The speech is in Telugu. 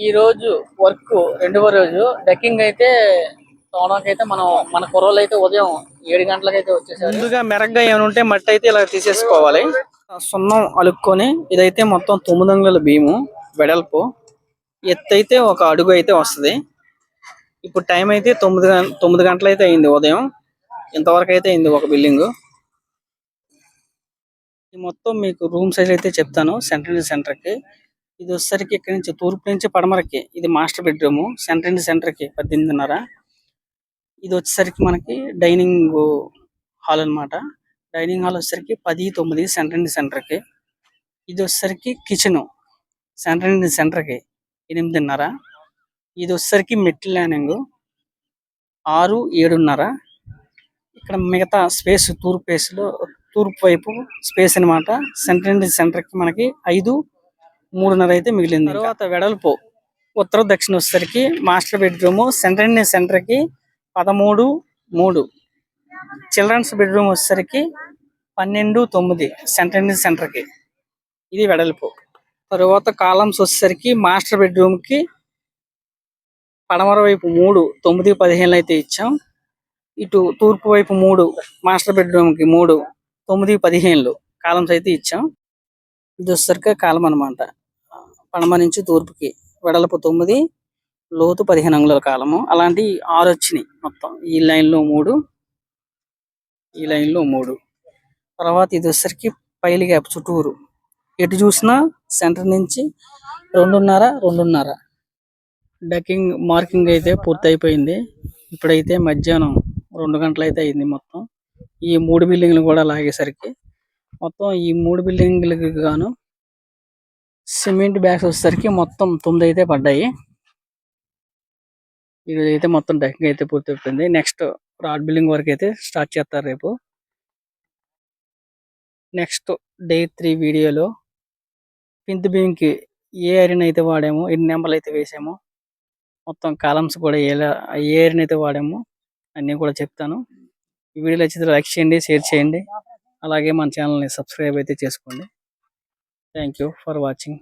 ఈ రోజు వర్క్ రెండవ రోజు డెక్కింగ్ అయితే తోనకైతే మన కుర్రోళ్ళు అయితే ఉదయం 7 గంటలకైతే వచ్చేసారు. ముందుగా మెరగ్గా ఏమైనా ఉంటే మట్టి అయితే ఇలా తీసేసుకోవాలి. సున్నం అలుక్కొని ఇదైతే మొత్తం 9 అంగుళాల భీము వెడల్పు, ఎత్తు అయితే 1 అడుగు అయితే వస్తుంది. ఇప్పుడు టైం అయితే 9 గంటలు అయితే అయింది ఉదయం. ఇంతవరకు అయితే అయింది ఒక బిల్డింగ్. ఈ మొత్తం మీకు రూమ్ సైజ్ అయితే చెప్తాను. సెంటర్ కి ఇది వచ్చేసరికి ఇక్కడ నుంచి తూర్పు నుంచి పడమరకి ఇది మాస్టర్ బెడ్రూమ్. సెంటర్ కి 18.5. ఇది వచ్చేసరికి మనకి డైనింగ్ హాల్ అన్నమాట. డైనింగ్ హాల్ వచ్చేసరికి 10.9 సెంటర్ కి. ఇది వచ్చేసరికి కిచెన్ సెంటర్ కి 8.5. ఇది వచ్చేసరికి మెట్ల ల్యాండింగ్ 6-7.5. ఇక్కడ మిగతా స్పేస్ తూర్పు వైపు స్పేస్ అన్నమాట. సెంటర్ కి మనకి 5-3.5 అయితే మిగిలింది. తర్వాత వెడల్పు ఉత్తర దక్షిణ వచ్చేసరికి మాస్టర్ బెడ్రూమ్ సెంటర్ కి 13.3. చిల్డ్రన్స్ బెడ్రూమ్ వచ్చేసరికి 12.9 సెంటర్ కి. ఇది వెడల్పు. తర్వాత కాలమ్స్ వచ్చేసరికి మాస్టర్ బెడ్రూమ్ కి పడమర వైపు 3 9-15 అయితే ఇచ్చాం. ఇటు తూర్పు వైపు 3 మాస్టర్ బెడ్రూమ్ కి 3 9-15 కాలమ్స్ అయితే ఇచ్చాం. ఇది వచ్చేసరికి కాలం అనమాట. పడమర నుంచి తూర్పుకి వెడల్పు 9, లోతు 15 అంగుళాల కాలము. అలాంటి 6 వచ్చినాయి మొత్తం. ఈ లైన్ లో 3, ఈ లైన్ లో 3. తర్వాత ఇది వచ్చేసరికి పైలి గ్యాప్ చుట్టూరు ఎటు చూసినా సెంటర్ నుంచి 2.5 డకింగ్ మార్కింగ్ అయితే పూర్తి అయిపోయింది. ఇప్పుడైతే మధ్యాహ్నం 2 గంటలు అయితే అయింది మొత్తం. ఈ 3 బిల్డింగ్లు కూడా లాగేసరికి మొత్తం ఈ 3 బిల్డింగ్లకి గాను సిమెంట్ బ్యాగ్స్ వచ్చేసరికి మొత్తం 9 అయితే పడ్డాయి. ఇదైతే మొత్తం డకింగ్ అయితే పూర్తి అయిపోయింది. నెక్స్ట్ రాడ్ బిల్డింగ్ వరకు అయితే స్టార్ట్ చేస్తారు రేపు. నెక్స్ట్ డే 3 వీడియోలో పింత్ బీమ్ కి ఏ ఐరన్ అయితే వాడామో, ఎన్ని నెంబర్లు అయితే వేసామో, మొత్తం కాలమ్స్ కూడా ఏ ఐరన్ అయితే వాడామో అన్నీ కూడా చెప్తాను. ఈ వీడియో నచ్చితే లైక్ చేయండి, షేర్ చేయండి. అలాగే మన ఛానల్ని సబ్స్క్రైబ్ అయితే చేసుకోండి. Thank you for watching.